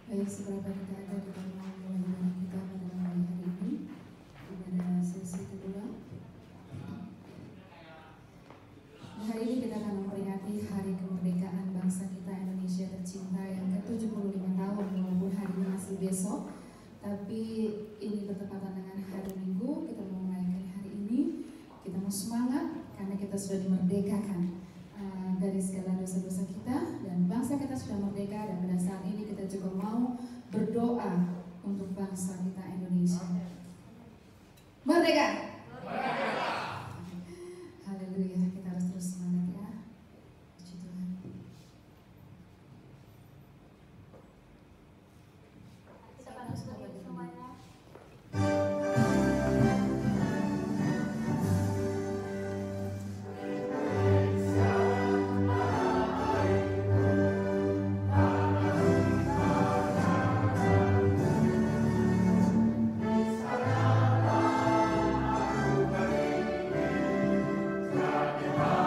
Baik, seberapa kita ada di dalam pelajaran kita pada hari ini, pada sesi kedua. Hari ini kita akan memperingati Hari Kemerdekaan Bangsa kita Indonesia tercinta yang ke-75 tahun, walaupun hari ini masih besok. Tapi ini bertepatan dengan hari Minggu, kita mau merayakan hari ini. Kita mau semangat karena kita sudah dimerdekakan dari segala dosa-dosa kita, dan bangsa kita sudah merdeka. Dan pada saat ini kita juga mau berdoa untuk bangsa kita Indonesia. Merdeka! Merdeka! Haleluya, kita harus terus semangat ya. Puji Tuhan. Kita harus berdiri semuanya. Kita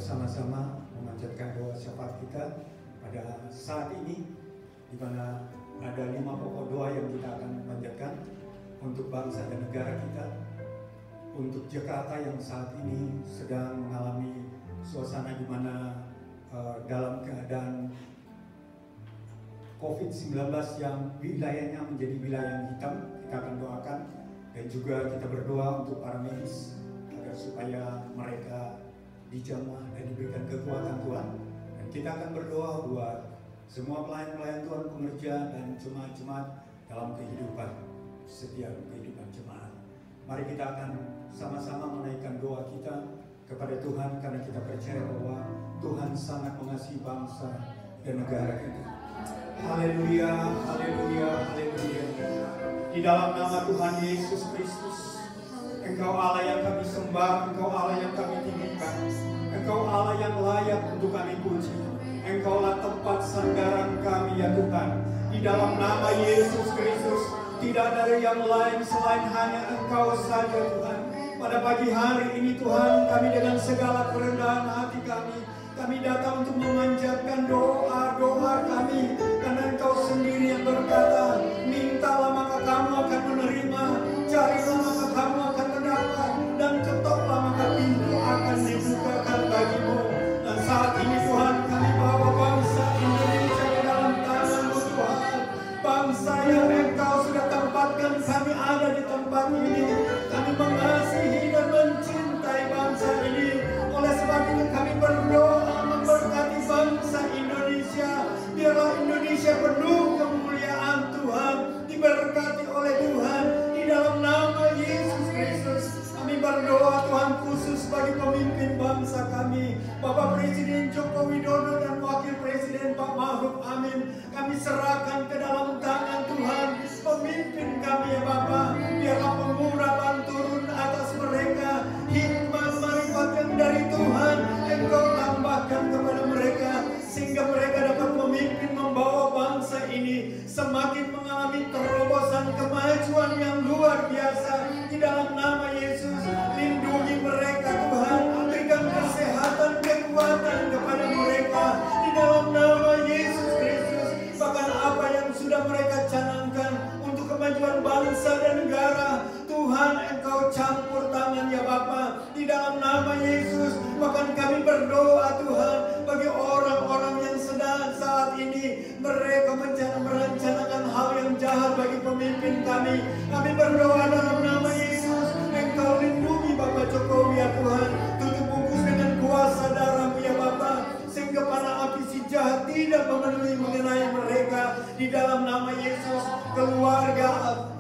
bersama-sama memanjatkan doa syafaat kita pada saat ini, di mana ada 5 pokok doa yang kita akan panjatkan untuk bangsa dan negara kita, untuk Jakarta yang saat ini sedang mengalami suasana di mana dalam keadaan COVID-19 yang wilayahnya menjadi wilayah yang hitam. Kita akan doakan dan juga kita berdoa untuk para medis agar supaya mereka dijamah dan diberikan kekuatan Tuhan. Dan kita akan berdoa buat semua pelayan-pelayan Tuhan, pengerja dan jemaat-jemaat dalam kehidupan, setiap kehidupan jemaat. Mari kita akan sama-sama menaikkan doa kita kepada Tuhan, karena kita percaya bahwa Tuhan sangat mengasihi bangsa dan negara kita. Haleluya, haleluya, haleluya. Di dalam nama Tuhan Yesus Kristus, Engkau Allah yang kami sembah, Engkau Allah yang kami tinggikan, Engkau Allah yang layak untuk kami puji. Engkaulah tempat sandaran kami ya Tuhan. Di dalam nama Yesus Kristus, tidak ada yang lain selain hanya Engkau saja Tuhan. Pada pagi hari ini Tuhan, kami dengan segala kerendahan hati kami datang untuk memanjatkan doa-doa kami, karena Engkau sendiri yang berkata, mintalah maka kamu akan menerima, carilah maka kamu akan mendapat, dan ketoklah maka pintu akan dibukakan bagimu. Dan saat ini Tuhan, kami bawa bangsa Indonesia ke dalam tangan-Mu Tuhan. Bangsa yang Engkau sudah tempatkan kami ada di tempat ini. Kami mengasihi dan mencintai bangsa ini. Oleh sebab itu kami berdoa memberkati bangsa Indonesia. Biarlah Indonesia penuh kemuliaan Tuhan, diberkati oleh Tuhan. Di dalam nama Yesus Kristus kami berdoa Tuhan, khusus bagi pemimpin bangsa kami, Bapak Presiden Joko Widodo dan Wakil Presiden Pak Ma'ruf Amin. Kami serahkan ke dalam tangan Tuhan pemimpin kami ya Bapak. Biarlah pengurapan turun atas mereka, hikmat marifat yang dari Tuhan Engkau tambahkan kepada mereka, sehingga mereka dapat memimpin membawa bangsa ini semakin mengalami terobosan kemajuan yang luar biasa. Di dalam nama Yesus, lindungi mereka Tuhan, berikan kesehatan, kekuatan kepada mereka di dalam nama Yesus Kristus. Bahkan apa yang sudah mereka canangkan untuk kemajuan bangsa dan negara, Tuhan Engkau campur tangan ya Bapa, di dalam nama Yesus. Bahkan kami berdoa Tuhan bagi orang-orang yang sedang saat ini mereka merencanakan hal yang jahat bagi pemimpin kami. Kami berdoa dalam nama Yesus, Engkau lindungi Bapak Jokowi ya Tuhan, tutup bungkus dengan kuasa darah-Mu ya Bapa, sehingga para api si jahat tidak memenuhi mengenai mereka. Di dalam nama Yesus, keluarga,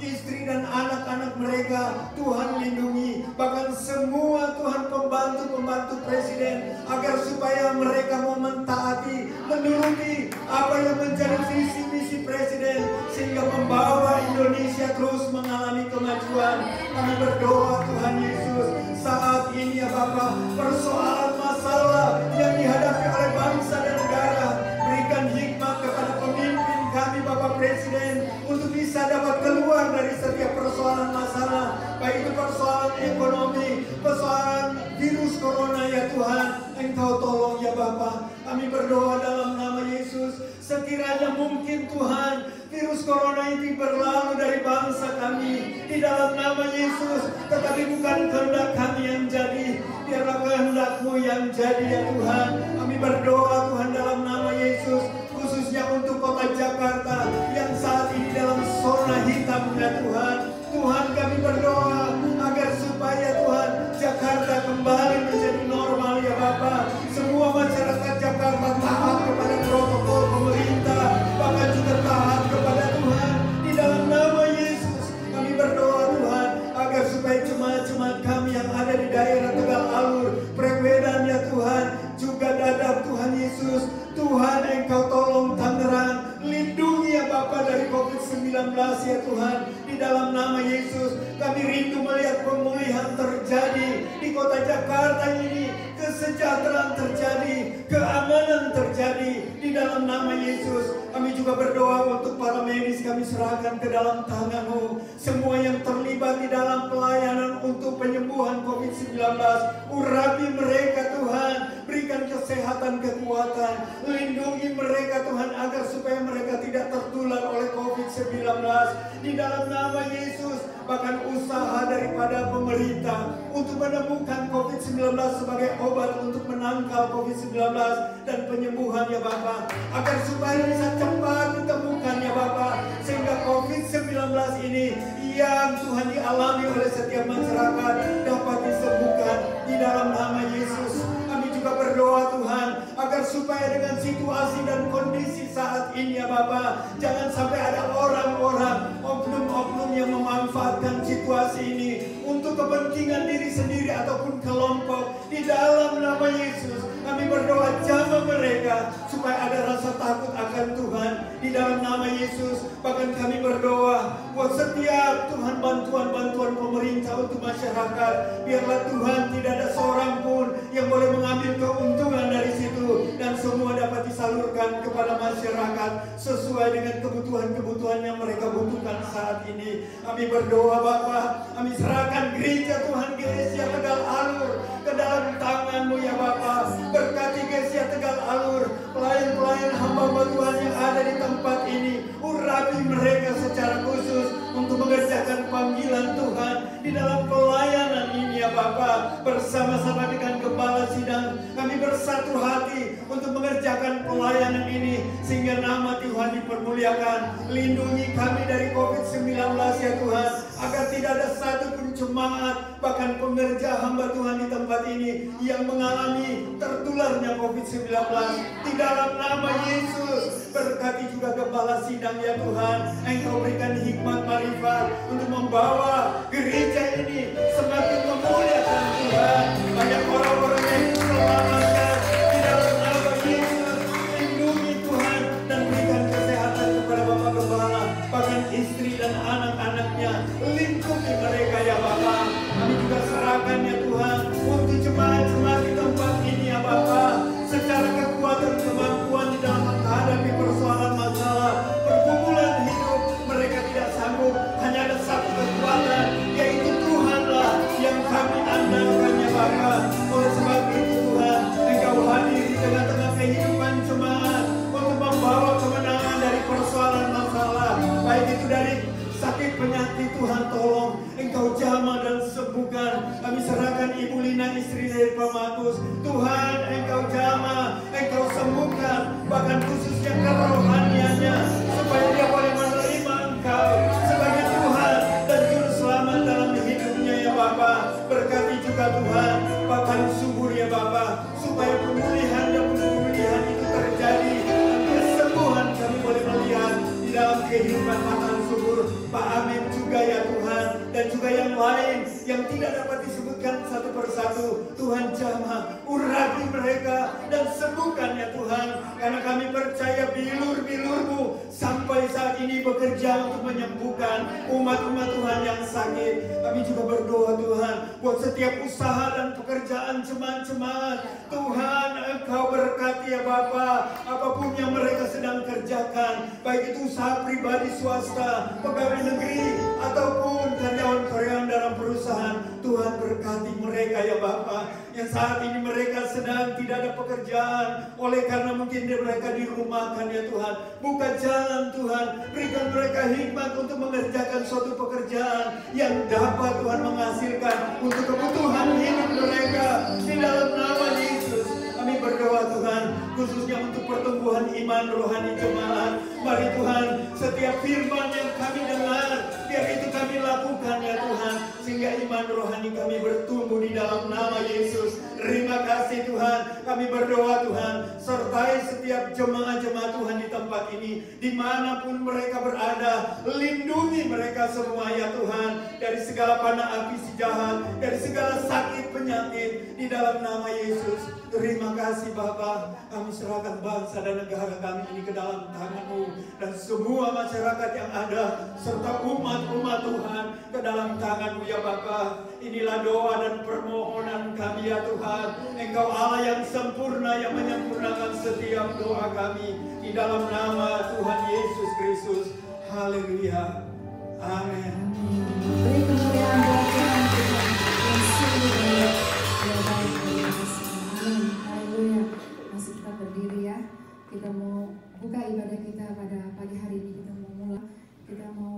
istri dan anak-anak mereka Tuhan lindungi. Bahkan semua Tuhan pembantu-pembantu presiden, agar supaya mereka mau mentaati, menuruti apa yang menjadi visi misi presiden, sehingga membawa Indonesia terus mengalami kemajuan. Kami berdoa Tuhan Yesus, saat ini ya Bapa, persoalan masalah yang dihadapi oleh bangsa dan negara, berikan hikmat kepada pemimpin kami Bapak Presiden untuk bisa dapat keluar dari setiap persoalan masalah, baik itu persoalan ekonomi, persoalan virus corona ya Tuhan. Engkau tolong ya Bapa. Kami berdoa dalam nama Yesus, sekiranya mungkin Tuhan virus corona ini berlalu dari bangsa kami di dalam nama Yesus, tetapi bukan kehendak kami yang jadi, biarlah kehendak-Mu yang jadi ya Tuhan. Kami berdoa Tuhan dalam nama Yesus, khususnya untuk kota Jakarta yang saat ini dalam zona hitam ya Tuhan. Tuhan kami berdoa agar supaya Tuhan Jakarta kembali menjadi normal ya Bapa. Semua masyarakat Jakarta taat kepada protokol pemerintah, bahkan juga taat kepada Tuhan. Di dalam nama Yesus kami berdoa Tuhan agar supaya jemaat-jemaat kami yang ada di daerah Tegal Alur, Prewedan ya Tuhan, juga Dadap Tuhan Yesus. Tuhan Engkau tolong Tangerang, lindungi ya Bapa dari COVID-19 ya Tuhan. Di dalam nama Yesus kami rindu melihat pemulihan terjadi di kota Jakarta ini, kesejahteraan terjadi, keamanan terjadi di dalam nama Yesus. Kami juga berdoa untuk para medis, kami serahkan ke dalam tangan-Mu. Semua yang terlibat di dalam pelayanan untuk penyembuhan COVID-19, urapi mereka Tuhan, berikan di dalam nama Yesus. Bahkan usaha daripada pemerintah untuk menemukan COVID-19 sebagai obat untuk menangkal COVID-19 dan penyembuhan ya Bapa, agar supaya bisa cepat ditemukan ya Bapa, sehingga COVID-19 ini yang Tuhan dialami oleh setiap masyarakat dapat disembuhkan di dalam nama Yesus. Kami juga berdoa Tuhan agar supaya dengan situasi dan kondisi saat ini ya Bapa, jangan sampai ada orang-orang, oknum-oknum yang memanfaatkan situasi ini untuk kepentingan diri sendiri ataupun kelompok. Di dalam nama Yesus kami berdoa, jamah mereka supaya ada rasa takut akan Tuhan di dalam nama Yesus. Bahkan kami berdoa buat setiap Tuhan bantuan-bantuan pemerintah untuk masyarakat, biarlah Tuhan tidak ada seorang pun yang boleh mengambil keuntungan dari situ, dan semua dapat disalurkan kepada masyarakat sesuai dengan kebutuhan-kebutuhan yang mereka butuhkan saat ini. Kami berdoa Bapa, kami serahkan gereja Tuhan Geresia Tegal Alur ke dalam tangan-Mu ya Bapa. Berkati Geresia Tegal Alur, pelayan-pelayan hamba Tuhan yang ada di tempat ini, urapi mereka secara khusus untuk mengerjakan panggilan Tuhan di dalam pelayanan ini ya Bapa. Bersama-sama dengan Gembala Sidang, kami bersatu hati untuk mengerjakan pelayanan ini sehingga nama Tuhan dipermuliakan. Lindungi kami dari COVID-19 ya Tuhan, agar tidak ada satu pun jemaat, bahkan pengerja hamba Tuhan di tempat ini yang mengalami tertularnya COVID-19. Di dalam nama Yesus, berkati juga Gembala Sidang ya Tuhan, Engkau berikan hikmat marifat untuk membawa gereja ini semakin memuliakan Tuhan. Banyak orang-orang yang diselamatkan di dalam nama Yesus. Lindungi Tuhan dan berikan kesehatan kepada Bapak Gembala, bahkan istri dan anak-anaknya, lindungi mereka ya Bapa. Kami juga serahkan ya Tuhan untuk jemaat-jemaat di tempat ini ya Bapa, secara kekuatan kemampuan di dalam menghadapi persoalan masalah pergumulan hidup. Mereka tidak sanggup, hanya ada satu kekuatan, yaitu Tuhanlah yang kami andalkan ya Bapa. Oleh sebab itu Tuhan, Engkau hadir di tengah-tengah kehidupan jemaat untuk membawa kemenangan dari persoalan masalah, baik itu dari sakit penyakit. Tuhan tolong Engkau jamah dan sembuhkan. Kami serahkan Ibu Lina, istri dari Pak Markus. Tuhan Engkau jamah, Engkau sembuhkan, bahkan khususnya kerohaniannya, supaya dia boleh menerima Engkau sebagai Tuhan dan Juru Selamat dalam hidupnya ya Bapa. Berkati juga Tuhan bahkan subur ya Bapa, supaya pemulihan dan pemulihan itu terjadi dan kesembuhan kami boleh melihat di dalam kehidupan Makan Subur, Pak Amin juga ya Tuhan, dan juga yang lain yang tidak dapat disebutkan satu persatu. Tuhan jamah, urapi mereka dan sembuhkan ya Tuhan, karena kami percaya bilur-bilur-Mu sampai saat ini bekerja untuk menyembuhkan umat-umat Tuhan yang sakit. Kami juga berdoa Tuhan buat setiap usaha dan pekerjaan jemaat-jemaat. Tuhan Engkau berkati ya Bapa, apapun yang mereka sedang kerjakan, baik itu usaha pribadi, swasta, pegawai negeri, ataupun karyawan-karyawan dalam perusahaan. Tuhan berkati mereka ya Bapa, yang saat ini mereka sedang tidak ada pekerjaan, oleh karena mungkin mereka dirumahkan ya Tuhan. Buka jalan Tuhan, berikan mereka hikmat untuk mengerjakan suatu pekerjaan yang dapat Tuhan menghasilkan untuk kebutuhan hidup mereka. Di dalam nama Yesus kami berdoa Tuhan, khususnya untuk pertumbuhan iman rohani jemaat. Mari Tuhan, setiap firman yang kami dengar, biar itu kami lakukan ya Tuhan, sehingga iman rohani kami bertumbuh di dalam nama Yesus. Terima kasih Tuhan, kami berdoa Tuhan, sertai setiap jemaat-jemaat Tuhan di tempat ini, dimanapun mereka berada. Lindungi mereka semua ya Tuhan, dari segala panah api si jahat, dari segala sakit penyakit, di dalam nama Yesus. Terima kasih Bapa, kami serahkan bangsa dan negara kami ini ke dalam tangan-Mu, dan semua masyarakat yang ada serta umat-umat Tuhan ke dalam tangan-Mu ya Bapa. Inilah doa dan permohonan kami ya Tuhan. Engkau Allah yang sempurna, yang menyempurnakan setiap doa kami, di dalam nama Tuhan Yesus Kristus. Haleluya. Amin. Beri kemuliaan buat Tuhan, Tuhan yang sungguh baik. Ya baik, terima kasih. Amin. Haleluya. Masih kita berdiri ya. Kita mau buka ibadah kita pada pagi hari ini. Kita mau mulai. Kita mau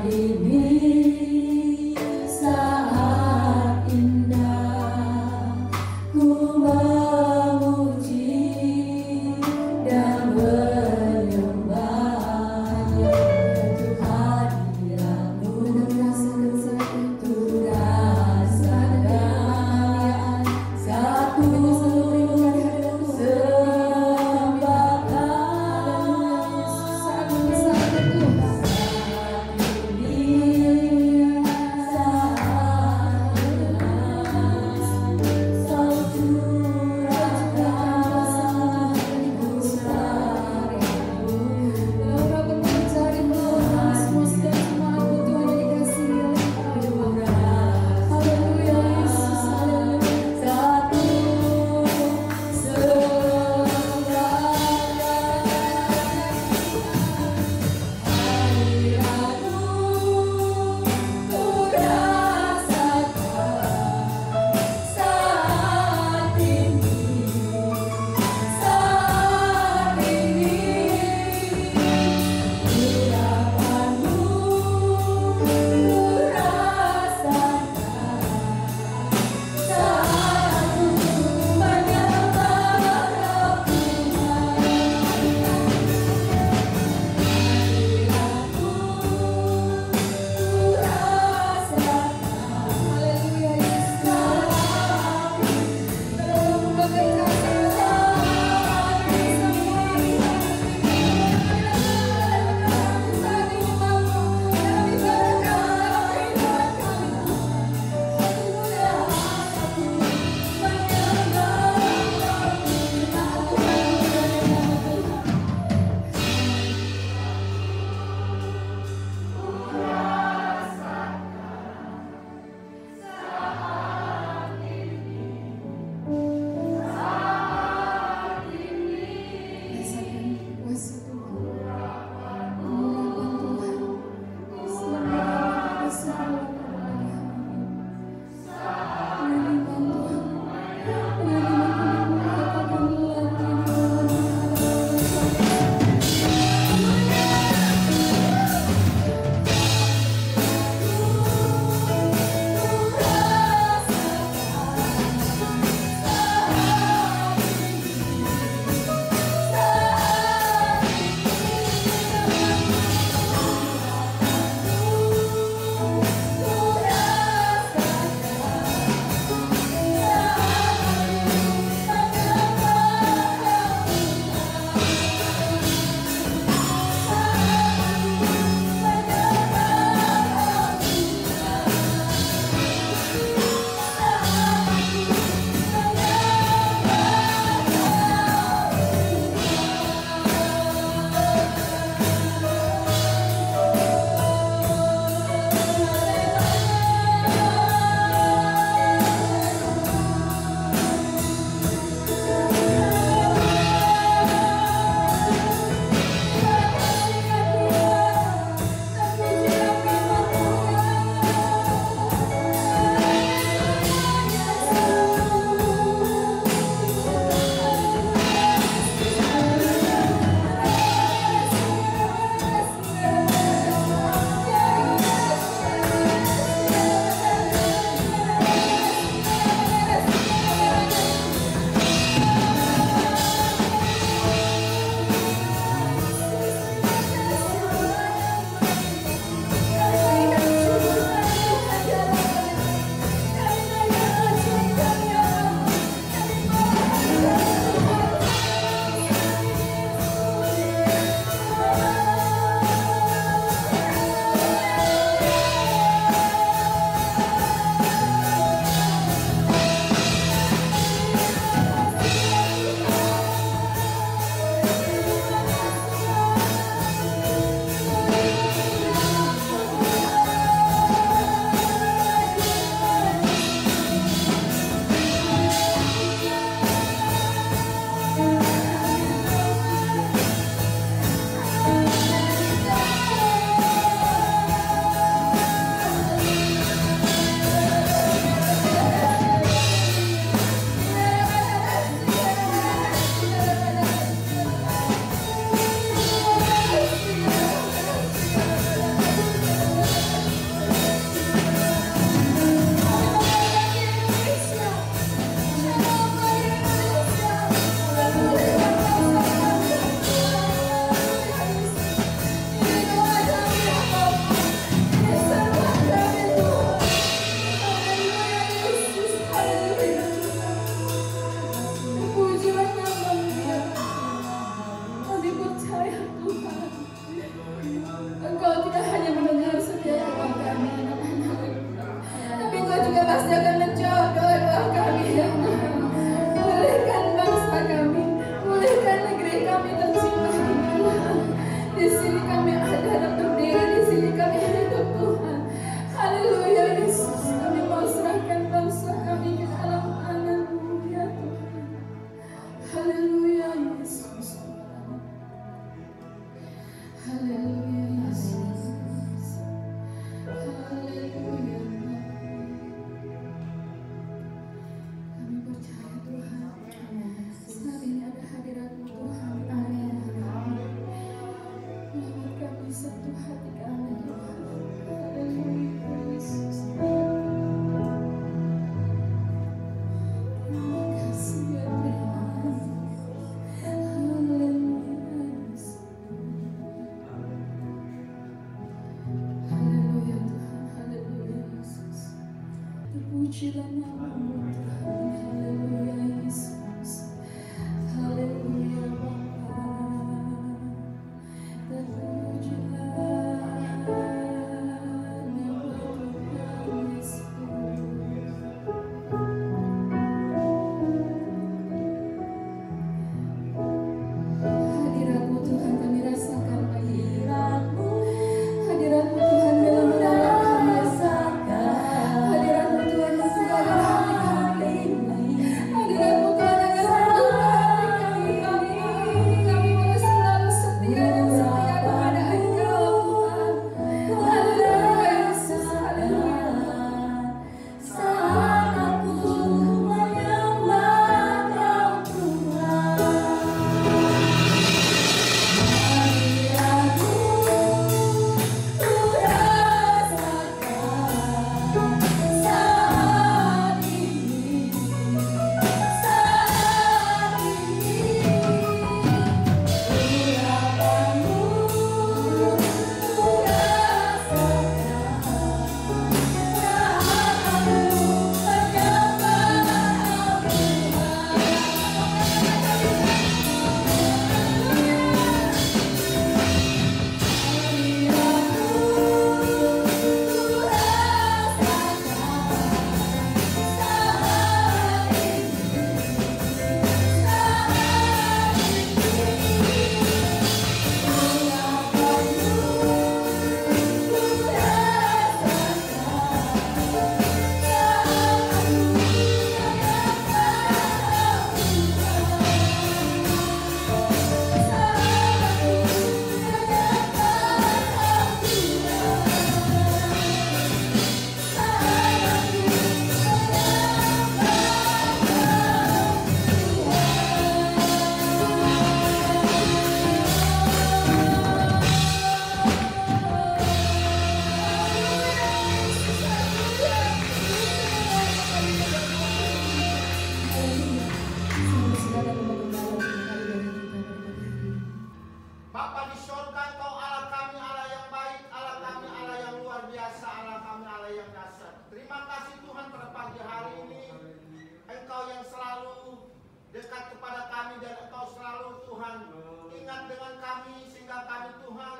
Haleluya. Terpujilah namamu Tuhan. Haleluya Yesus. Haleluya Bapa. Terpujilah nama Tuhan Yesus. Hadirat-Mu Tuhan kami rasakan pagi ini. Hadirat-Mu Tuhan dalam dalam kami rasakan. Hadirat-Mu Tuhan di segala hati kami. Hadirat-Mu Tuhan agar seluruh hati kami boleh selalu setia dan setia kepada Engkau Tuhan. Haleluya Yesus. Haleluya. Saat aku menyembah Kau Tuhan, hadirat-Mu ku rasakan saat ini, urapan-Mu ku Bapa di surga, Engkau Allah kami, Allah yang baik, Allah kami, Allah yang luar biasa, Allah kami, Allah yang dahsyat. Terima kasih Tuhan pada pagi hari ini, Engkau yang selalu dekat kepada kami dan Engkau selalu Tuhan ingat dengan kami sehingga kami Tuhan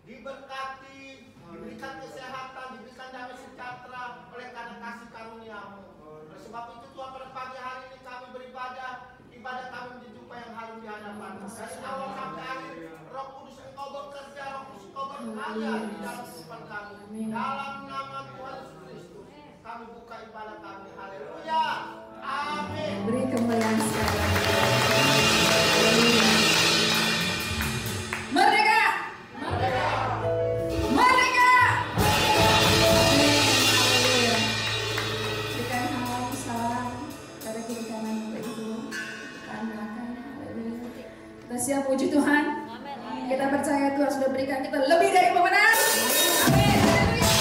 diberkati, diberikan kesehatan, diberikan damai sejahtera oleh karena kasih karunia-Mu. Oleh sebab itu Tuhan pada pagi hari ini kami beribadah, ibadah kami menjadi jumpa yang harum di hadapan. Dari awal sampai akhir, Roh Kudus Engkau bekerja, Roh Kudus Engkau berkarya di dalam kehidupan kami. Dalam nama Tuhan Yesus Kristus, kami buka ibadah kami. Haleluya. Amin. Beri kemuliaan sekali. Merdeka! Merdeka. Merdeka! Haleluya. Berikan salam pada kiri kanan Bapak Ibu. Depan belakang. Haleluya. Kita siap puji Tuhan. Kita percaya Tuhan sudah berikan kita lebih dari pemenang. Amin. Haleluya.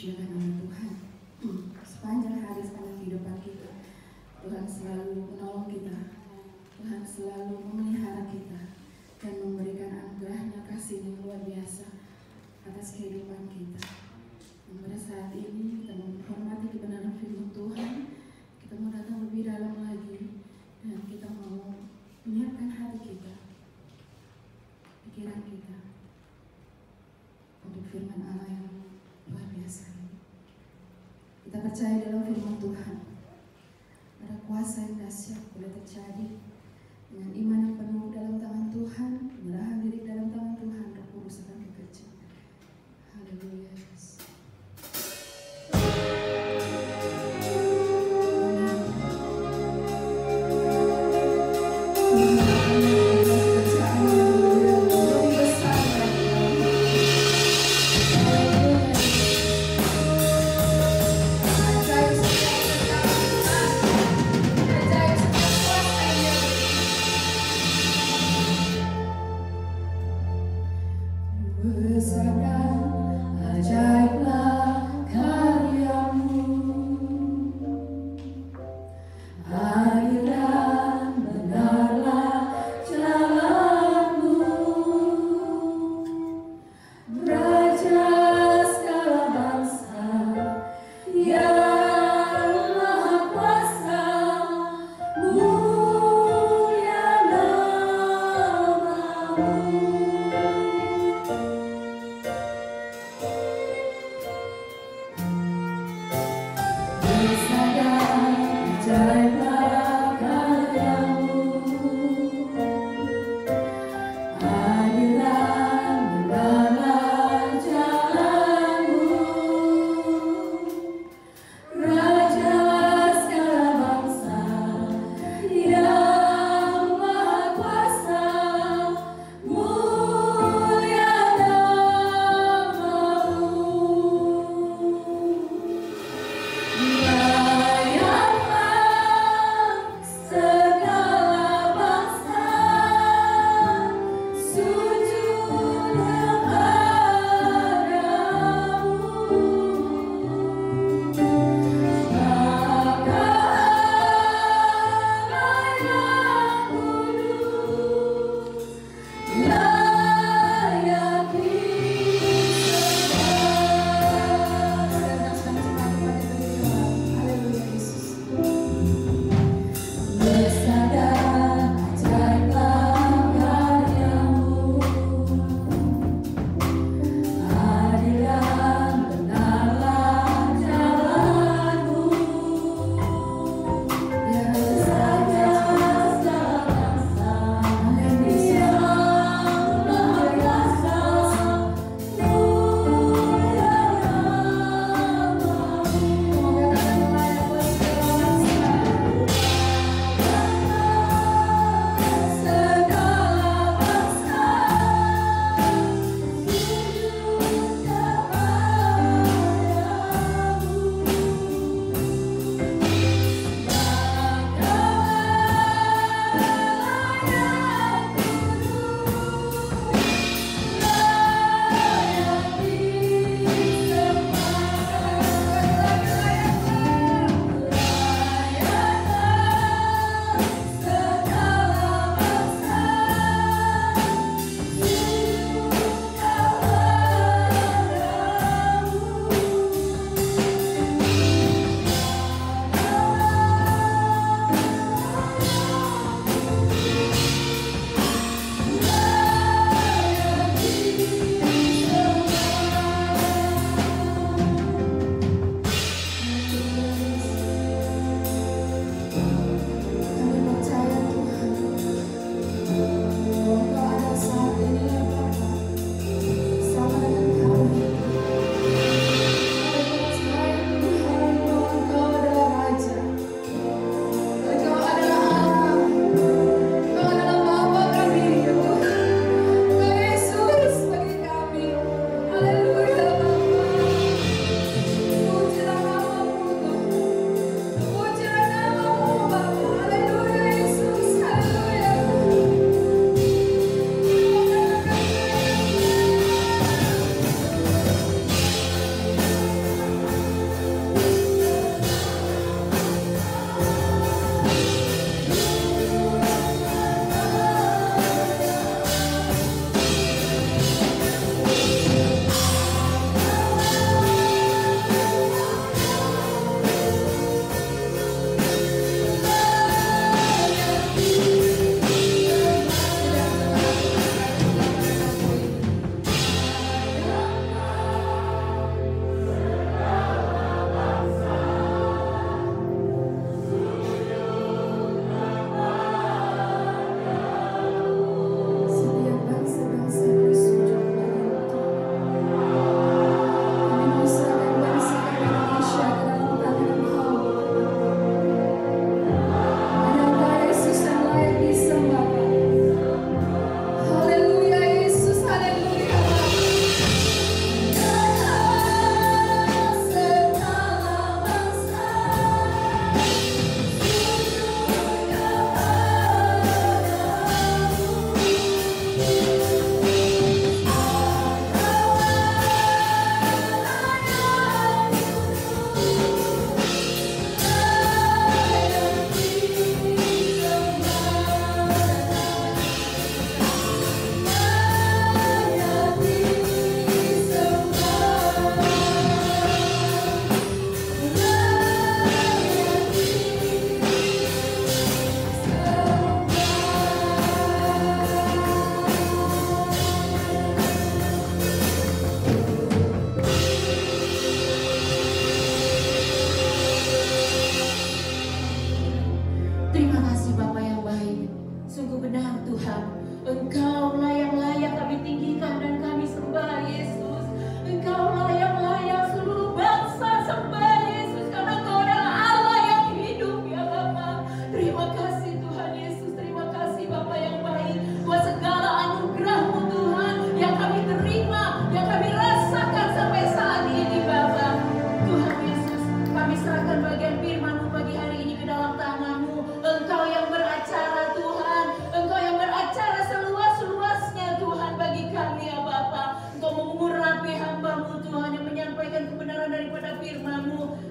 Pujilah nama Tuhan. Sepanjang hari, sepanjang kehidupan kita, Tuhan selalu menolong kita. Tuhan selalu memelihara kita dan memberikan anugerah-Nya, kasih yang luar biasa atas kehidupan kita. Dan pada saat ini kita menghormati kebenaran firman Tuhan. Kita mau datang lebih dalam lagi dan kita mau menyiapkan hati kita, pikiran kita untuk firman Allah yang luar biasa ini. Kita percaya dalam firman Tuhan ada kuasa yang dahsyat boleh terjadi. Dengan iman yang penuh dalam tangan Tuhan, penyerahan diri dalam tangan Tuhan, Roh Kudus akan bekerja. Haleluya.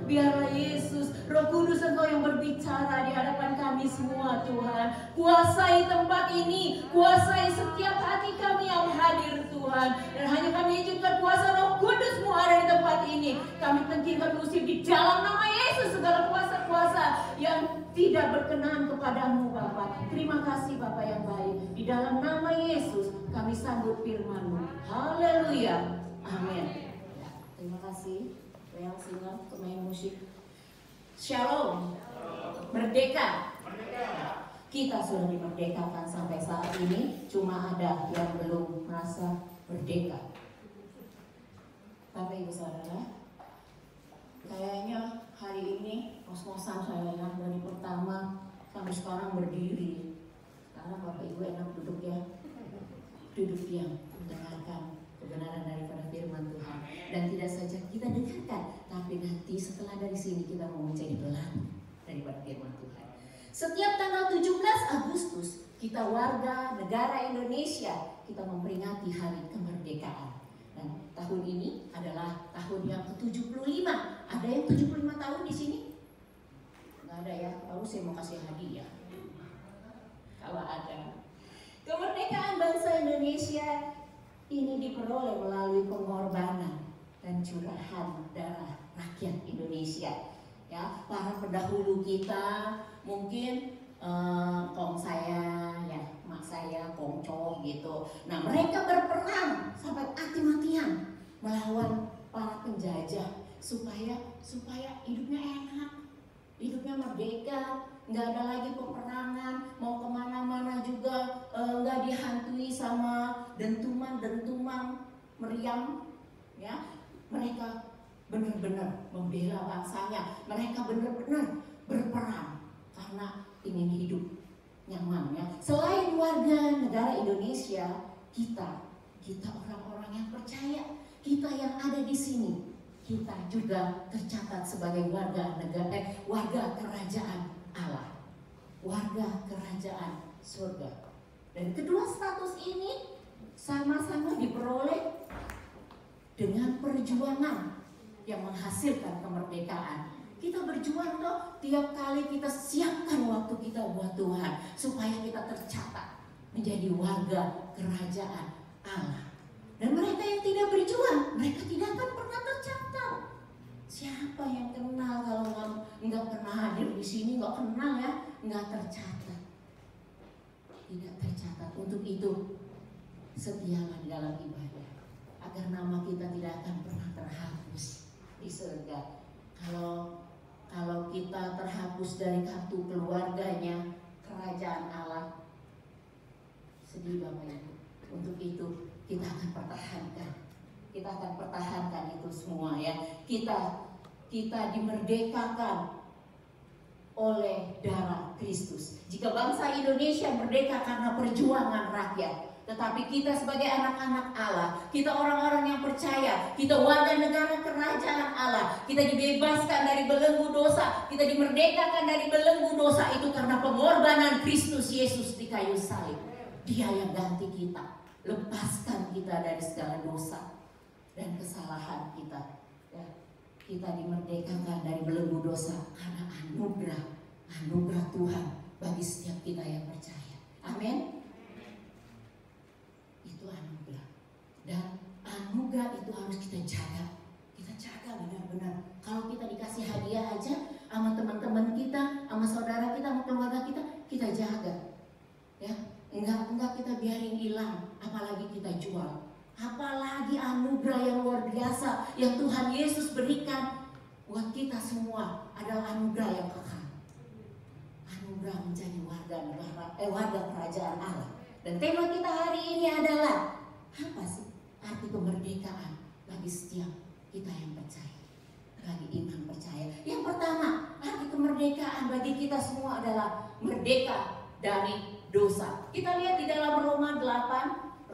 Biarlah Yesus, Roh Kudus Engkau yang berbicara di hadapan kami semua Tuhan. Kuasai tempat ini, kuasai setiap hati kami yang hadir Tuhan. Dan hanya kami izinkan kuasa Roh Kudus-Mu ada di tempat ini. Kami tenggingkan usir di dalam nama Yesus segala kuasa-kuasa yang tidak berkenan kepadamu Bapa. Terima kasih Bapa yang baik. Di dalam nama Yesus kami sambut firman-Mu. Haleluya. Amin. Terima kasih yang singer pemain musik. Shalom. Merdeka. Kita sudah dimerdekakan sampai saat ini. Cuma ada yang belum merasa merdeka. Bapak Ibu Saudara, kayaknya hari ini kos-kosan saya dari pertama sampai sekarang berdiri. Sekarang Bapak Ibu enak duduk ya. Duduk diam, mendengarkan kebenaran daripada firman Tuhan. Dan tidak saja kita dengarkan, tapi nanti setelah dari sini kita mau menjadi belahan daripada firman Tuhan. Setiap tanggal 17 Agustus kita warga negara Indonesia kita memperingati hari kemerdekaan. Dan tahun ini adalah tahun yang ke-75. Ada yang 75 tahun di sini? Nggak ada ya. Lalu saya mau kasih hadiah. Kalau ada. Kemerdekaan bangsa Indonesia ini diperoleh melalui pengorbanan dan curahan darah rakyat Indonesia. Ya, para pendahulu kita mungkin kong saya, ya mak saya, kongco gitu. Nah mereka berperang sampai mati-matian melawan para penjajah supaya hidupnya enak, hidupnya merdeka. Nggak ada lagi peperangan, mau kemana-mana juga nggak dihantui sama dentuman meriam, ya. Mereka benar-benar membela bangsanya, mereka benar-benar berperang karena ingin hidup nyaman, ya. Selain warga negara Indonesia, kita orang-orang yang percaya, kita yang ada di sini, kita juga tercatat sebagai warga kerajaan Allah, warga kerajaan surga. Dan kedua status ini sama-sama diperoleh dengan perjuangan yang menghasilkan kemerdekaan. Kita berjuang toh, tiap kali kita siapkan waktu kita buat Tuhan supaya kita tercatat menjadi warga kerajaan Allah. Dan mereka yang tidak berjuang, mereka tidak akan pernah tercatat. Siapa yang kenal kalau nggak pernah hadir di sini, nggak kenal ya, nggak tercatat, tidak tercatat. Untuk itu setialah di dalam ibadah agar nama kita tidak akan pernah terhapus di surga. Kalau kita terhapus dari kartu keluarganya kerajaan Allah, sedih Bapak Ibu. Untuk itu kita akan pertahankan itu semua, ya. Kita dimerdekakan oleh darah Kristus. Jika bangsa Indonesia merdeka karena perjuangan rakyat, tetapi kita sebagai anak-anak Allah, kita orang-orang yang percaya, kita warga negara kerajaan Allah, kita dibebaskan dari belenggu dosa, kita dimerdekakan dari belenggu dosa itu karena pengorbanan Kristus Yesus di kayu salib. Dia yang ganti kita, lepaskan kita dari segala dosa dan kesalahan kita. Ya, kita dimerdekakan dari belenggu dosa karena anugerah Tuhan bagi setiap kita yang percaya. Amin. Itu anugerah, dan anugerah itu harus kita jaga benar-benar. Kalau kita dikasih hadiah aja sama teman-teman kita, sama saudara kita, sama keluarga kita jaga, ya. Enggak kita biarin hilang, apalagi kita jual. Apalagi anugerah yang luar biasa yang Tuhan Yesus berikan buat kita semua adalah anugerah yang kekal. Anugerah menjadi warga kerajaan Allah. Dan tema kita hari ini adalah apa sih arti kemerdekaan bagi setiap kita yang percaya, bagi iman percaya. Yang pertama, arti kemerdekaan bagi kita semua adalah merdeka dari dosa. Kita lihat di dalam Roma 8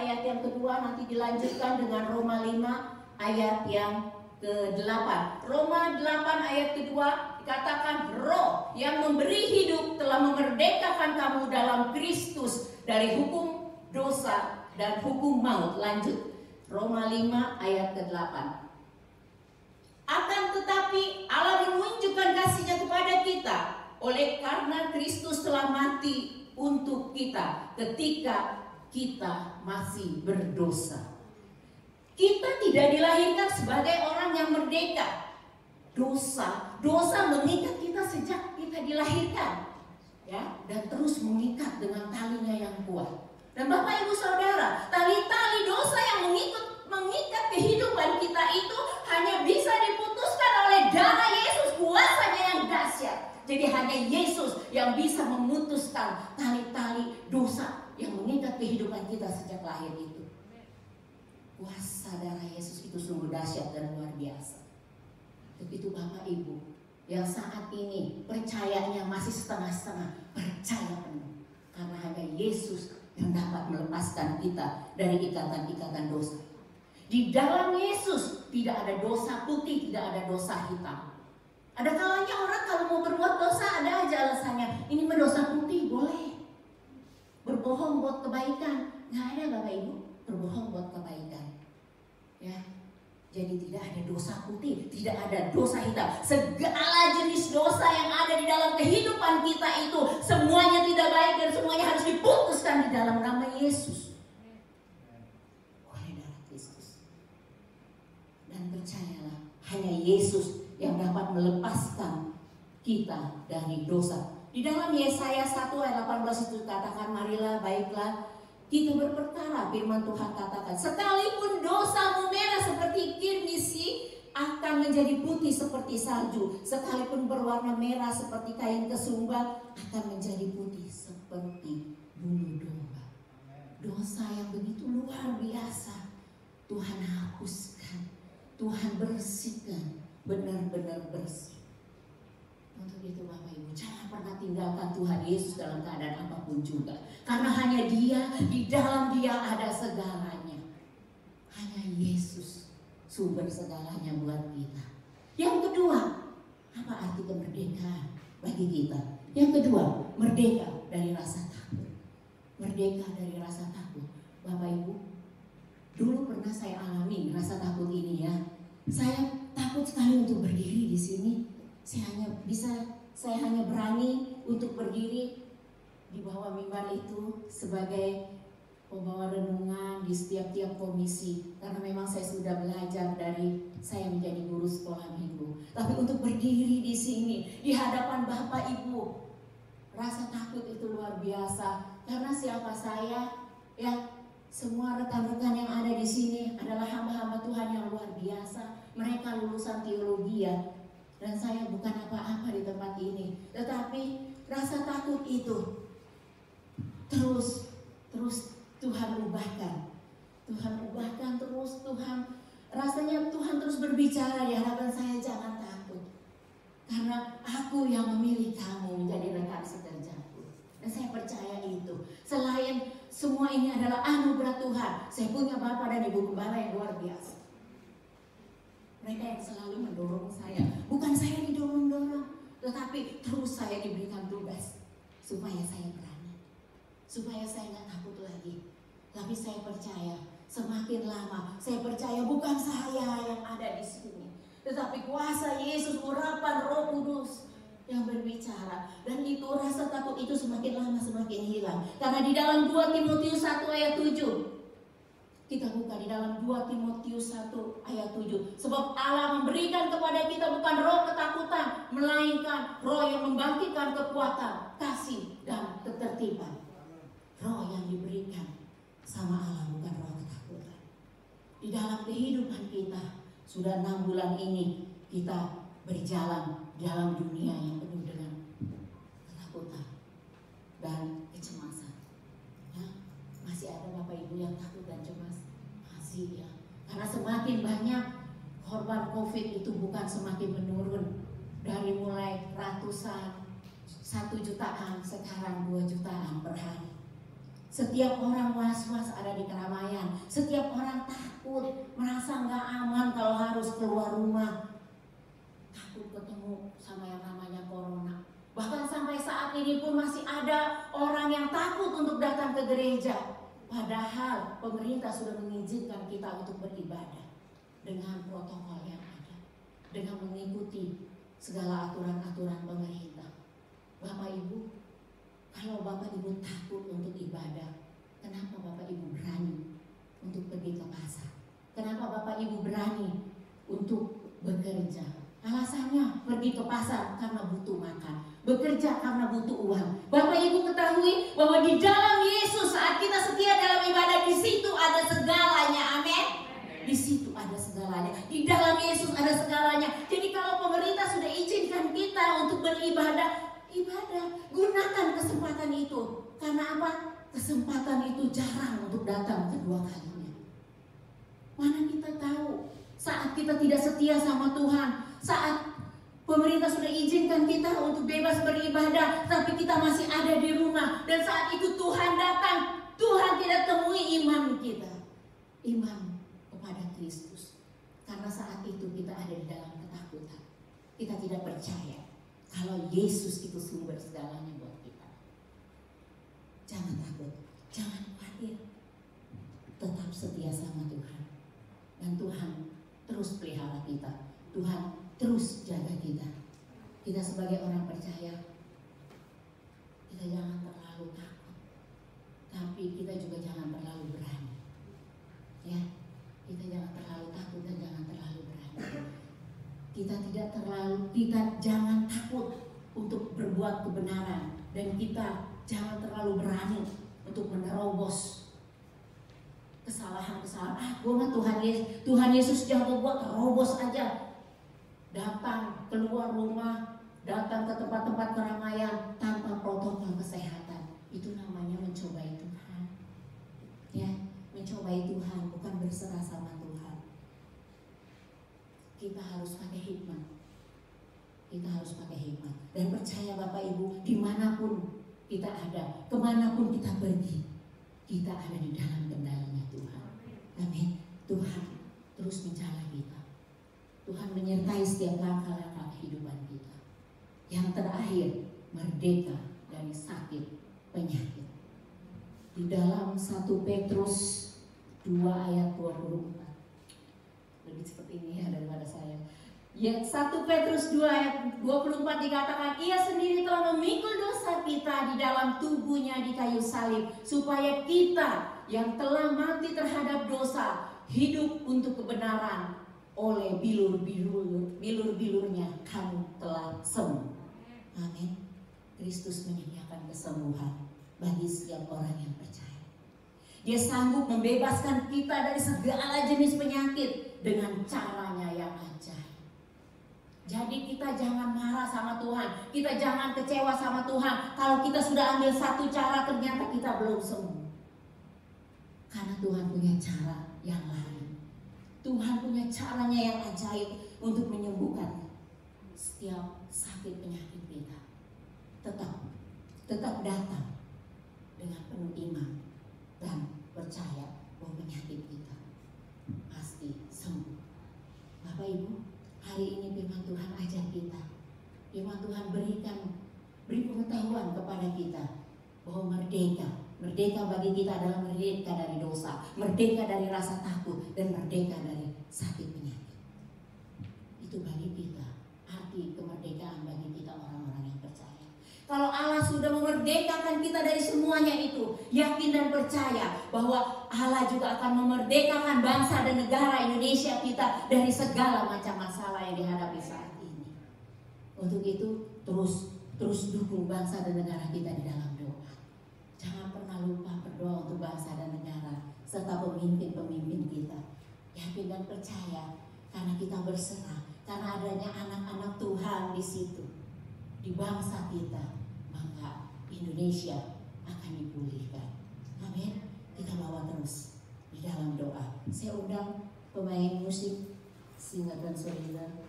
ayat yang kedua, nanti dilanjutkan dengan Roma 5 ayat yang ke-8. Roma 8 ayat kedua dikatakan, Roh yang memberi hidup telah memerdekakan kamu dalam Kristus dari hukum dosa dan hukum maut. Lanjut, Roma 5 ayat ke-8. Akan tetapi Allah menunjukkan kasih-Nya kepada kita oleh karena Kristus telah mati untuk kita ketika kita masih berdosa. Kita tidak dilahirkan sebagai orang yang merdeka. Dosa mengikat kita sejak kita dilahirkan, ya, dan terus mengikat dengan talinya yang kuat. Dan Bapak Ibu Saudara, tali-tali dosa yang mengikat kehidupan kita itu hanya bisa diputuskan oleh darah Yesus, kuasanya yang dahsyat. Jadi hanya Yesus yang bisa memutuskan tali-tali dosa yang mengikat kehidupan kita sejak lahir itu. Kuasa darah Yesus itu sungguh dahsyat dan luar biasa. Begitu Bapak Ibu yang saat ini percayanya masih setengah-setengah, percaya penuh. Karena hanya Yesus yang dapat melepaskan kita dari ikatan-ikatan dosa. Di dalam Yesus tidak ada dosa putih, tidak ada dosa hitam. Ada kalanya orang kalau mau berbuat dosa ada aja alasannya. Ini berdosa putih boleh. Berbohong buat kebaikan, nggak ada Bapak Ibu. Berbohong buat kebaikan, ya. Jadi tidak ada dosa putih, tidak ada dosa hitam. Segala jenis dosa yang ada di dalam kehidupan kita itu semuanya tidak baik dan semuanya harus diputuskan di dalam nama Yesus. Oleh darah Kristus. Dan percayalah, hanya Yesus yang dapat melepaskan kita dari dosa. Di dalam Yesaya 1 ayat 18 itu katakan, marilah baiklah kita berperkara, firman Tuhan katakan, sekalipun dosamu merah seperti kirmisi, akan menjadi putih seperti salju. Sekalipun berwarna merah seperti kain kesumba, akan menjadi putih seperti bulu domba. Dosa yang begitu luar biasa Tuhan hapuskan, Tuhan bersihkan, benar-benar bersih. Untuk itu Bapak Ibu, jangan pernah tinggalkan Tuhan Yesus dalam keadaan apapun juga. Karena hanya Dia, di dalam Dia ada segalanya. Hanya Yesus sumber segalanya buat kita. Yang kedua, apa arti kemerdekaan bagi kita? Yang kedua, merdeka dari rasa takut. Merdeka dari rasa takut. Bapak Ibu, dulu pernah saya alami rasa takut ini ya. Saya takut sekali untuk berdiri di sini. Saya hanya berani untuk berdiri di bawah mimbar itu sebagai pembawa renungan di setiap komisi, karena memang saya sudah belajar dari saya menjadi guru sekolah minggu. Tapi untuk berdiri di sini di hadapan Bapak Ibu, rasa takut itu luar biasa. Karena siapa saya, ya, semua rekan-rekan yang ada di sini adalah hamba-hamba Tuhan yang luar biasa. Mereka lulusan teologi ya. Dan saya bukan apa-apa di tempat ini, tetapi rasa takut itu terus Tuhan ubahkan. Rasanya Tuhan terus berbicara di hadapan saya, jangan takut. Karena aku yang memilih kamu menjadi rekan sekerjaku. Dan saya percaya itu. Selain semua ini adalah anugerah Tuhan, saya punya Bapak dan Ibu Gembala yang luar biasa. Mereka yang selalu mendorong saya. Bukan saya didorong-dorong, tetapi terus saya diberikan tugas supaya saya berani, supaya saya nggak takut lagi. Tapi saya percaya semakin lama saya percaya bukan saya yang ada di sini, tetapi kuasa Yesus, urapan Roh Kudus yang berbicara. Dan itu rasa takut itu semakin lama semakin hilang. Karena di dalam 2 Timotius 1 ayat 7, kita buka di dalam 2 Timotius 1 ayat 7. Sebab Allah memberikan kepada kita bukan roh ketakutan, melainkan roh yang membangkitkan kekuatan, kasih, dan ketertiban. Roh yang diberikan sama Allah bukan roh ketakutan. Di dalam kehidupan kita, sudah 6 bulan ini kita berjalan dalam dunia yang penuh dengan ketakutan dan kecemasan. Masih ada Bapak Ibu yang takut dan cemas? Masih ya. Karena semakin banyak korban COVID itu bukan semakin menurun. Dari mulai ratusan, 1 jutaan, sekarang 2 jutaan per hari. Setiap orang was-was ada di keramaian. Setiap orang takut, merasa nggak aman kalau harus keluar rumah. Takut ketemu sama yang namanya corona. Bahkan sampai saat ini pun masih ada orang yang takut untuk datang ke gereja. Padahal pemerintah sudah mengizinkan kita untuk beribadah dengan protokol yang ada, dengan mengikuti segala aturan-aturan pemerintah. Bapak Ibu, kalau Bapak Ibu takut untuk ibadah, kenapa Bapak Ibu berani untuk pergi ke pasar? Kenapa Bapak Ibu berani untuk bekerja? Alasannya pergi ke pasar karena butuh makan, bekerja karena butuh uang. Bapak Ibu ketahui bahwa di dalam Yesus saat kita setia dalam ibadah, di situ ada segalanya. Amin. Di situ ada segalanya. Di dalam Yesus ada segalanya. Jadi kalau pemerintah sudah izinkan kita untuk beribadah, gunakan kesempatan itu. Karena apa? Kesempatan itu jarang untuk datang kedua kalinya. Mana kita tahu saat kita tidak setia sama Tuhan, saat pemerintah sudah izinkan kita untuk bebas beribadah, tapi kita masih ada di rumah, dan saat itu Tuhan datang, Tuhan tidak temui iman kita, iman kepada Kristus. Karena saat itu kita ada di dalam ketakutan. Kita tidak percaya kalau Yesus itu sumber segalanya buat kita. Jangan takut, jangan khawatir. Tetap setia sama Tuhan. Dan Tuhan terus pelihara kita. Tuhan terus jaga kita. Kita sebagai orang percaya, kita jangan terlalu takut, tapi kita juga jangan terlalu berani. Ya, kita jangan terlalu takut dan jangan terlalu berani. Kita jangan takut untuk berbuat kebenaran, dan kita jangan terlalu berani untuk menerobos kesalahan-kesalahan. Tuhan Yesus jago buat terobos aja. Datang keluar rumah, datang ke tempat-tempat keramaian tanpa protokol kesehatan. Itu namanya mencobai Tuhan. Ya, mencobai Tuhan, bukan berserah sama Tuhan. Kita harus pakai hikmat. Kita harus pakai hikmat. Dan percaya Bapak Ibu, dimanapun kita ada, kemanapun kita pergi, kita ada di dalam kendalinya Tuhan. Amin. Tuhan terus menjaga kita. Tuhan menyertai setiap langkah-langkah kehidupan kita. Yang terakhir, merdeka dari sakit penyakit. Di dalam 1 Petrus 2 ayat 24. Lebih seperti ini ya daripada saya. Ya, 1 Petrus 2 ayat 24 dikatakan, ia sendiri telah memikul dosa kita di dalam tubuhnya di kayu salib, supaya kita yang telah mati terhadap dosa hidup untuk kebenaran. Oleh bilur-bilurnya kamu telah sembuh. Amin. Kristus menyediakan kesembuhan bagi setiap orang yang percaya. Dia sanggup membebaskan kita dari segala jenis penyakit dengan caranya yang ajaib. Jadi kita jangan marah sama Tuhan, kita jangan kecewa sama Tuhan kalau kita sudah ambil satu cara ternyata kita belum sembuh. Karena Tuhan punya cara yang lain. Tuhan punya caranya yang ajaib untuk menyembuhkan setiap sakit penyakit kita. Tetap datang dengan penuh iman dan percaya bahwa penyakit kita pasti sembuh. Bapak Ibu, hari ini firman Tuhan ajar kita. Firman Tuhan beri pengetahuan kepada kita bahwa merdeka bagi kita adalah merdeka dari dosa, merdeka dari rasa takut, dan merdeka dari sakit penyakit. Itu bagi kita arti kemerdekaan bagi kita orang-orang yang percaya. Kalau Allah sudah memerdekakan kita dari semuanya itu, yakin dan percaya bahwa Allah juga akan memerdekakan bangsa dan negara Indonesia kita dari segala macam masalah yang dihadapi saat ini. Untuk itu terus dukung bangsa dan negara kita di dalam doa. Jangan pernah lupa berdoa untuk bangsa dan negara serta pemimpin-pemimpin kita. Yakin dan percaya karena kita berserah, karena adanya anak-anak Tuhan di situ, di bangsa kita, maka Indonesia akan dipulihkan. Amin. Kita bawa terus di dalam doa. Saya undang pemain musik Singer dan Solider.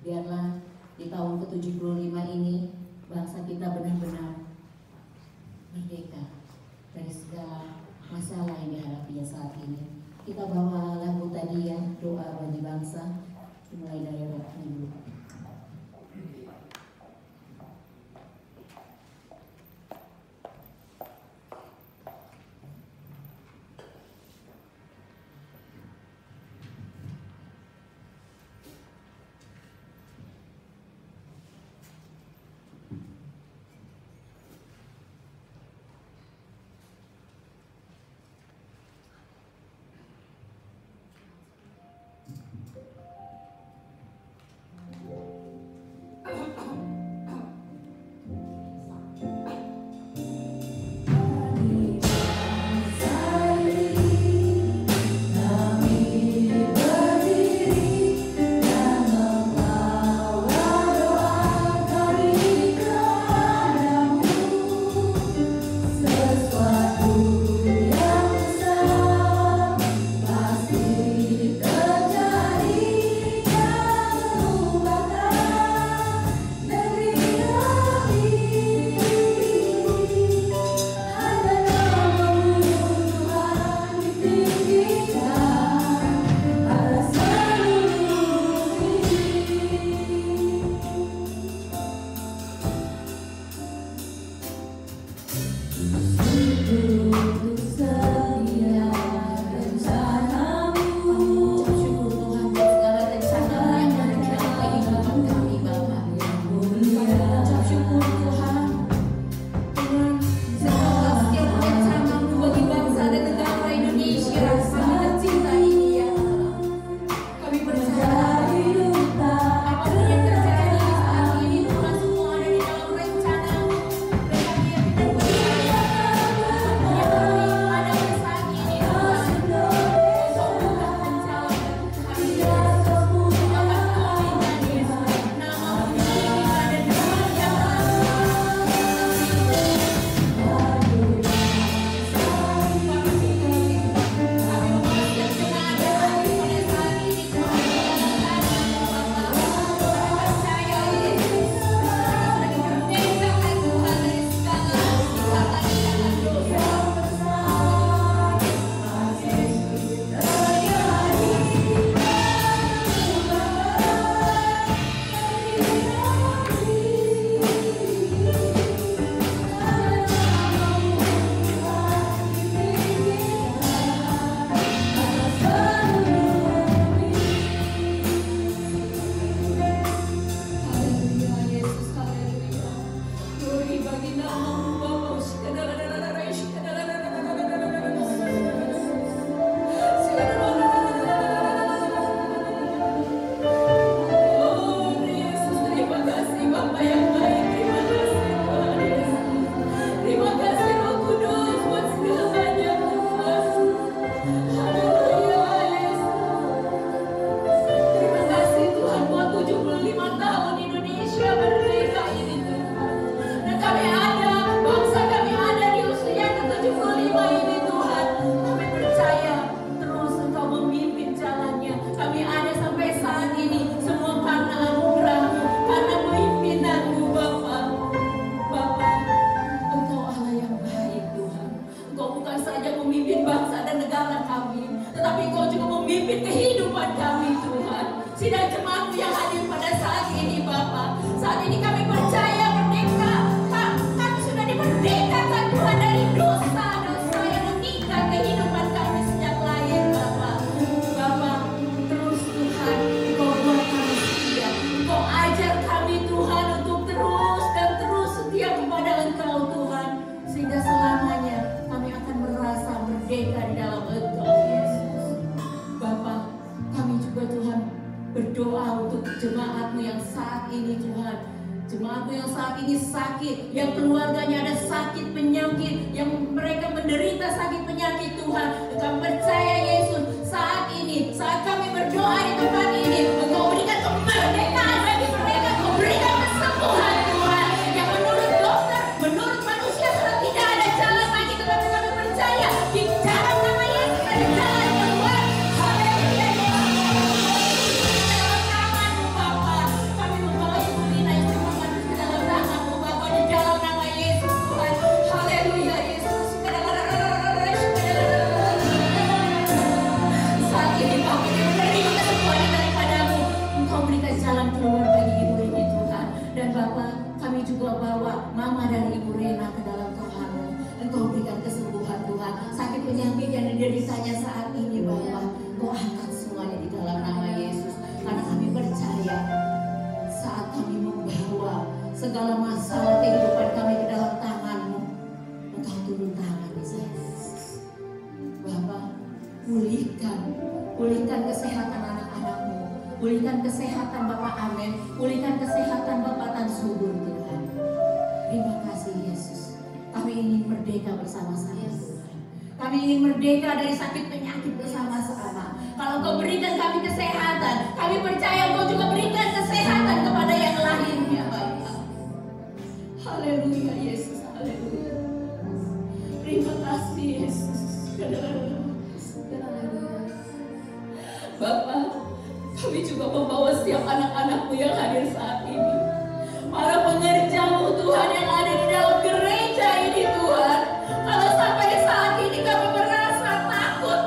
Biarlah di tahun ke-75 ini bangsa kita benar-benar merdeka dari segala masalah yang dihadapinya saat ini. Kita bawa lagu tadi ya, doa bagi bangsa, dimulai dari rapnya dulu.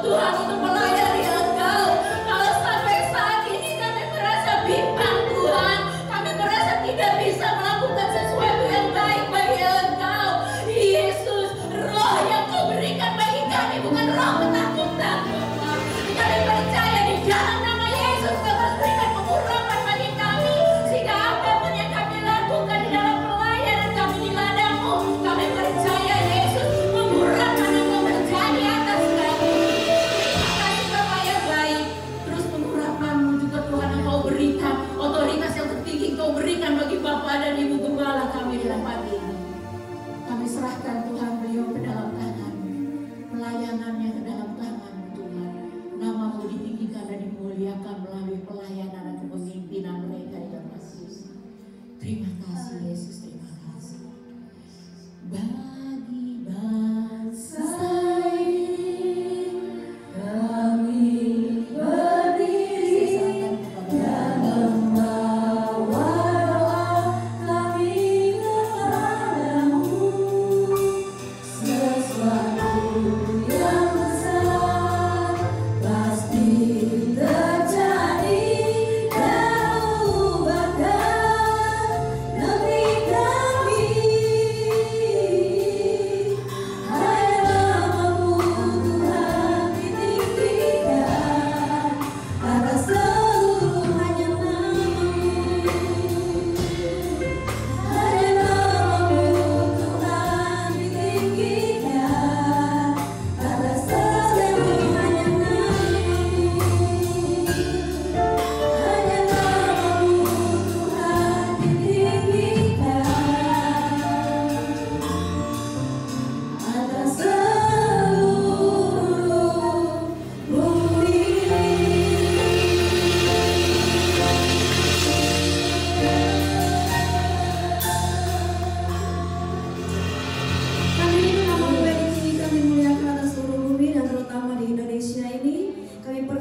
Tuhan untuk melayani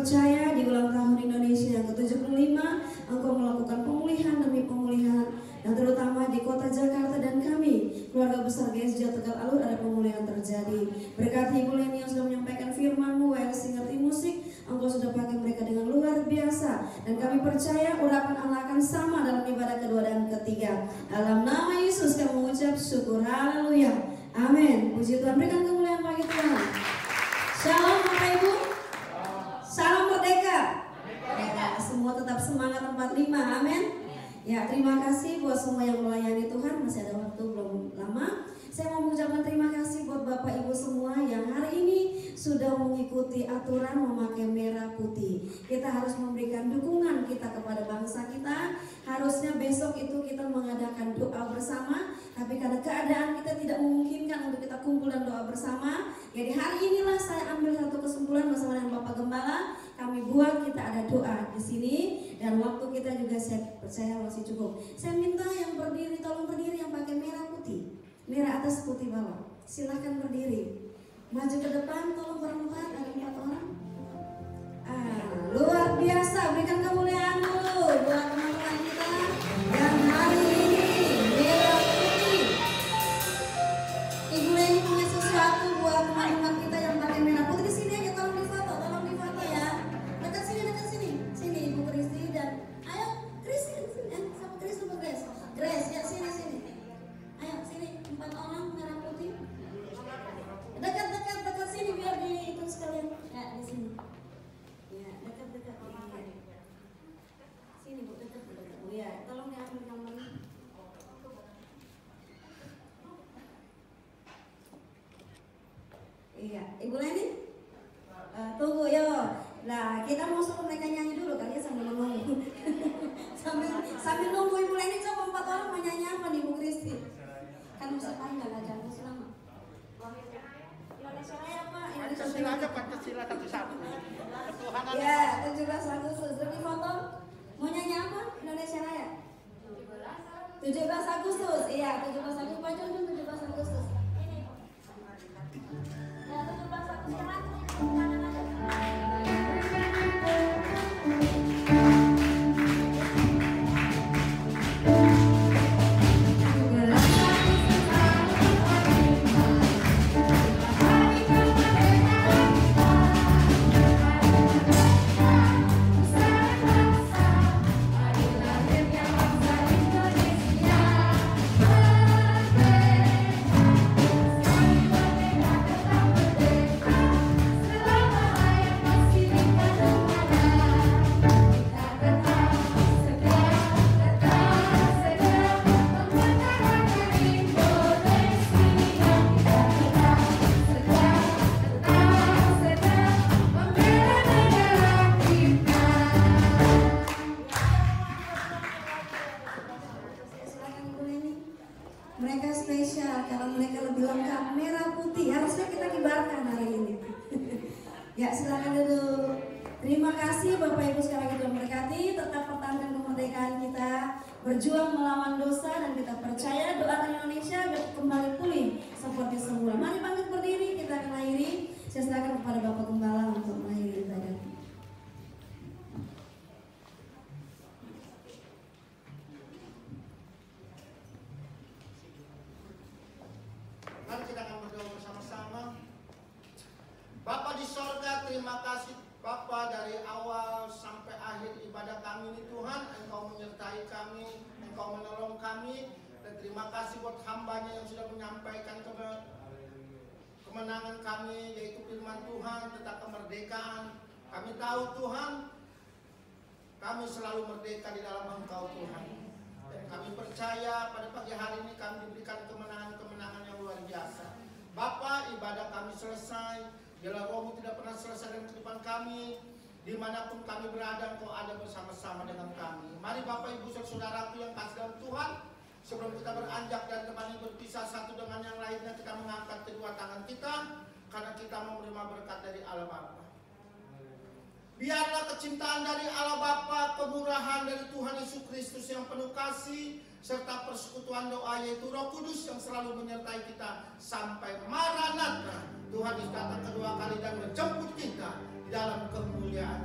percaya di ulang tahun Indonesia yang ke-75 Engkau melakukan pemulihan demi pemulihan, dan terutama di kota Jakarta dan kami keluarga besar GSJ Tegal Alur ada pemulihan terjadi. Berkati Ibu Leni yang sudah menyampaikan firman-Mu, WLC Ngerti Musik, Engkau sudah pakai mereka dengan luar biasa, dan kami percaya urapan Allah akan sama dalam ibadah kedua dan ketiga. Dalam nama Yesus kami mengucap syukur, haleluya, amin. Puji Tuhan, berikan kemuliaan bagi Tuhan. Shalom Bapak Ibu, salam merdeka. Semua tetap semangat 45, amin. Ya, terima kasih buat semua yang melayani Tuhan. Masih ada waktu, belum lama. Saya mau mengucapkan terima kasih buat Bapak Ibu semua yang hari ini sudah mengikuti aturan memakai merah putih. Kita harus memberikan dukungan kita kepada bangsa kita. Harusnya besok itu kita mengadakan doa bersama, tapi karena keadaan kita tidak memungkinkan untuk kita kumpul dan doa bersama. Jadi hari inilah saya ambil satu kesimpulan bersama dengan Bapak Gembala. Kami buat kita ada doa di sini, dan waktu kita juga saya percaya masih cukup. Saya minta yang berdiri, tolong berdiri yang pakai merah putih. Merah atas putih bawah. Silahkan berdiri. Maju ke depan, tolong berempat, ada 4 orang. Luar biasa, berikan kemuliaan dulu buat teman-teman kita yang hari ini merah putih. Ibu Leni punya sesuatu buat teman-teman kita yang pakai merah putih. Di sini aja, tolong difoto ya. Dekat sini. Sini Ibu Kristi dan ayo Kristi, sama Kristi sama Grace. Grace, ya sini. Ayo sini, 4 orang merah putih. Dekat sini biar di itu sekalian. Ya, di sini. Ya, dekat. Sini Bu, dekat. Ya, tolong diambil gambarnya. Iya, Ibu Leni. Tunggu yo. Nah, kita mau suruh mereka nyanyi dulu kali ya sambil menunggu. sambil nunggu Ibu Leni, coba 4 orang mau nyanyi apa nih Bu Kristi? Kan musik panjang aja, musik lama. Indonesia Raya apa? Pancasila aja, Pancasila satu-satu. Ketuhanan. Ya, 17 Agustus. Lebih foto. Mau nyanyi apa? Indonesia Raya. 17 Agustus. Iya, 17 Agustus. Pak Jun, 17 Agustus. Ini. Ya, 17 Agustus. Mereka spesial karena mereka lebih lengkap, merah putih. Harusnya kita kibarkan hari ini. Ya, silakan duduk. Terima kasih Bapak Ibu sekali lagi Tuhan berkati. Tetap pertahankan kemerdekaan kita, berjuang melawan dosa, dan kita percaya doakan Indonesia kembali pulih seperti semula. Mari bangkit berdiri, kita akan akhiri. Saya serahkan kepada Bapak Gembala untuk mengakhiri ibadah. Mari kita akan berdoa bersama-sama. Bapa di sorga, terima kasih Bapa dari awal sampai akhir ibadah kami ini Tuhan. Engkau menyertai kami, Engkau menolong kami. Dan terima kasih buat hambanya yang sudah menyampaikan kemenangan kami, yaitu firman Tuhan tentang kemerdekaan. Kami tahu Tuhan, kami selalu merdeka di dalam Engkau Tuhan. Dan kami percaya pada pagi hari ini kami diberikan kemenangan-kemenangan yang luar biasa. Bapa, ibadah kami selesai. Bila Rohmu tidak pernah selesai dalam kehidupan kami, dimanapun kami berada, Engkau ada bersama-sama dengan kami. Mari Bapak Ibu saudaraku yang kasih dalam Tuhan, sebelum kita beranjak dan kembali berpisah satu dengan yang lainnya, kita mengangkat kedua tangan kita, karena kita mau menerima berkat dari Allah Bapa. Biarlah kecintaan dari Allah Bapa, kemurahan dari Tuhan Yesus Kristus yang penuh kasih, serta persekutuan doa yaitu Roh Kudus yang selalu menyertai kita sampai Maranatha. Tuhan Yesus datang kedua kali dan menjemput kita di dalam kemuliaan.